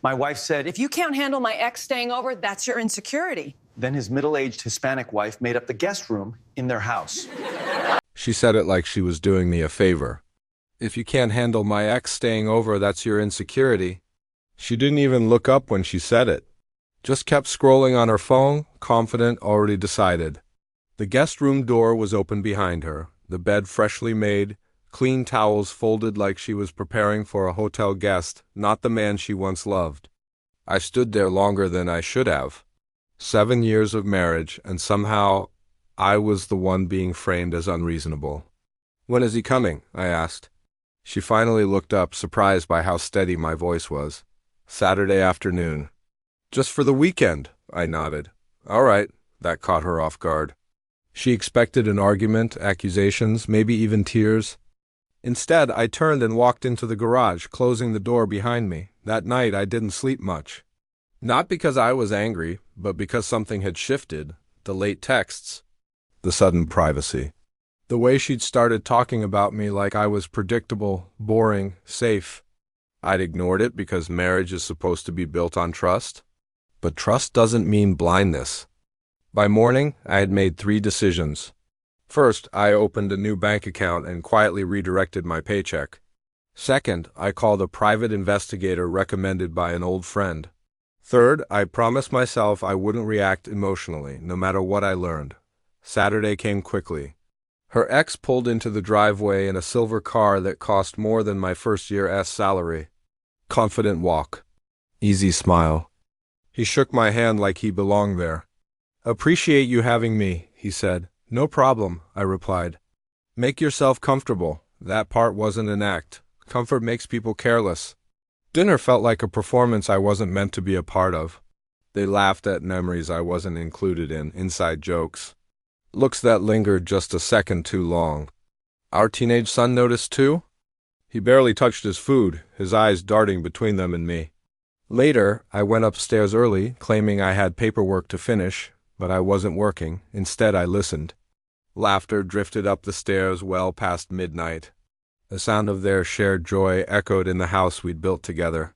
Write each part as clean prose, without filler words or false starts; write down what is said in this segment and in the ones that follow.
My wife said, If you can't handle my ex staying over, that's your insecurity. then his middle-aged Hispanic wife made up the guest room in their house. She said it like she was doing me a favor. If you can't handle my ex staying over, that's your insecurity. She didn't even look up when she said it. Just kept scrolling on her phone, confident, already decided. The guest room door was open behind her, the bed freshly made, clean towels folded like she was preparing for a hotel guest, not the man she once loved. I stood there longer than I should have. 7 years of marriage, and somehow I was the one being framed as unreasonable. "When is he coming?" I asked. She finally looked up, surprised by how steady my voice was. "Saturday afternoon." "Just for the weekend," I nodded. "All right." That caught her off guard. She expected an argument, accusations, maybe even tears. Instead, I turned and walked into the garage, closing the door behind me. That night, I didn't sleep much. Not because I was angry, but because something had shifted. The late texts. The sudden privacy. The way she'd started talking about me like I was predictable, boring, safe. I'd ignored it because marriage is supposed to be built on trust. But trust doesn't mean blindness. By morning, I had made 3 decisions. First, I opened a new bank account and quietly redirected my paycheck. Second, I called a private investigator recommended by an old friend. Third, I promised myself I wouldn't react emotionally, no matter what I learned. Saturday came quickly. Her ex pulled into the driveway in a silver car that cost more than my first year's salary. Confident walk. Easy smile. He shook my hand like he belonged there. "Appreciate you having me," he said. "No problem," I replied. "Make yourself comfortable." That part wasn't an act. Comfort makes people careless. Dinner felt like a performance I wasn't meant to be a part of. They laughed at memories I wasn't included in, inside jokes. Looks that lingered just a second too long. Our teenage son noticed too? He barely touched his food, his eyes darting between them and me. Later, I went upstairs early, claiming I had paperwork to finish, but I wasn't working. Instead, I listened. Laughter drifted up the stairs well past midnight. The sound of their shared joy echoed in the house we'd built together.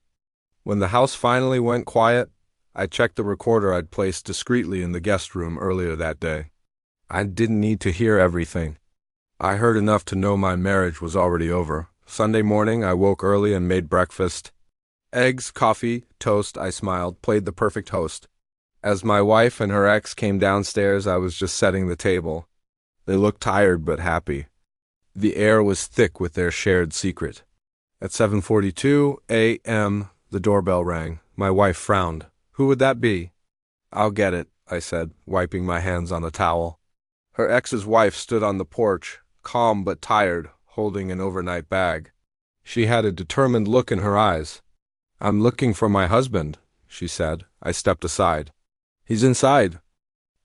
When the house finally went quiet, I checked the recorder I'd placed discreetly in the guest room earlier that day. I didn't need to hear everything. I heard enough to know my marriage was already over. Sunday morning, I woke early and made breakfast. Eggs, coffee, toast, I smiled, played the perfect host. As my wife and her ex came downstairs, I was just setting the table. They looked tired but happy. The air was thick with their shared secret. At 7:42 a.m., the doorbell rang. My wife frowned. "Who would that be?" "I'll get it," I said, wiping my hands on a towel. Her ex's wife stood on the porch, calm but tired, holding an overnight bag. She had a determined look in her eyes. "I'm looking for my husband," she said. I stepped aside. "He's inside."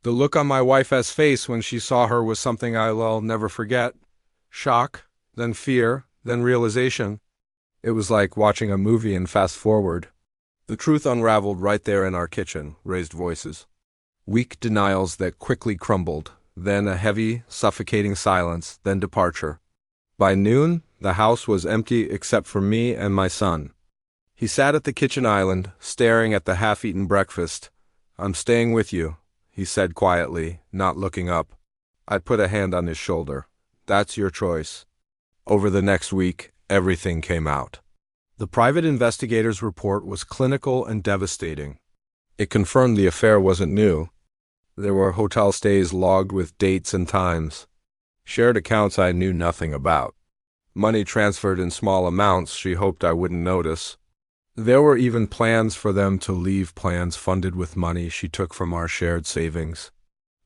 The look on my wife's face when she saw her was something I'll never forget. Shock, then fear, then realization. It was like watching a movie and fast forward. The truth unraveled right there in our kitchen, raised voices. Weak denials that quickly crumbled, then a heavy, suffocating silence, then departure. By noon, the house was empty except for me and my son. He sat at the kitchen island, staring at the half-eaten breakfast. "I'm staying with you," he said quietly, not looking up. I put a hand on his shoulder. "That's your choice." Over the next week, everything came out. The private investigator's report was clinical and devastating. It confirmed the affair wasn't new. There were hotel stays logged with dates and times. Shared accounts I knew nothing about. Money transferred in small amounts she hoped I wouldn't notice. There were even plans for them to leave, plans funded with money she took from our shared savings.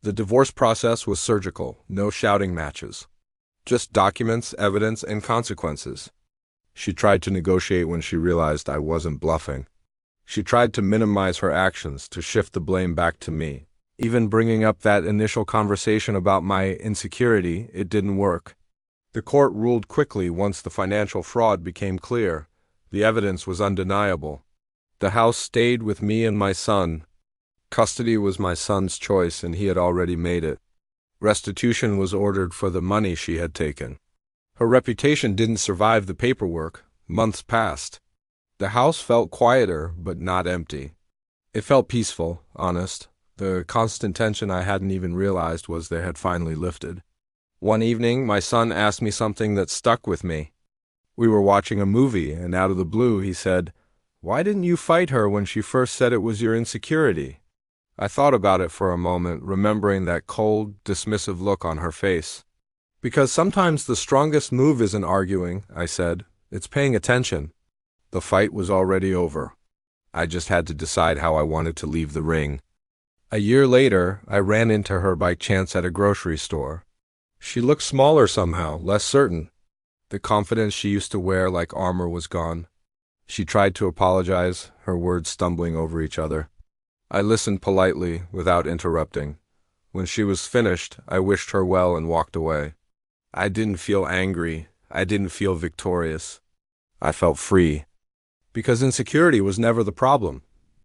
The divorce process was surgical, no shouting matches. Just documents, evidence, and consequences. She tried to negotiate when she realized I wasn't bluffing. She tried to minimize her actions, to shift the blame back to me. Even bringing up that initial conversation about my insecurity, it didn't work. The court ruled quickly once the financial fraud became clear. The evidence was undeniable. The house stayed with me and my son. Custody was my son's choice, and he had already made it. Restitution was ordered for the money she had taken. Her reputation didn't survive the paperwork. Months passed. The house felt quieter, but not empty. It felt peaceful, honest. The constant tension I hadn't even realized was they had finally lifted. One evening, my son asked me something that stuck with me. We were watching a movie, and out of the blue, he said, "Why didn't you fight her when she first said it was your insecurity?" I thought about it for a moment, remembering that cold, dismissive look on her face. "Because sometimes the strongest move isn't arguing," I said. "It's paying attention." The fight was already over. I just had to decide how I wanted to leave the ring. A year later, I ran into her by chance at a grocery store. She looked smaller somehow, less certain. The confidence she used to wear like armor was gone. She tried to apologize, her words stumbling over each other. I listened politely, without interrupting. When she was finished, I wished her well and walked away. I didn't feel angry. I didn't feel victorious. I felt free. Because insecurity was never the problem.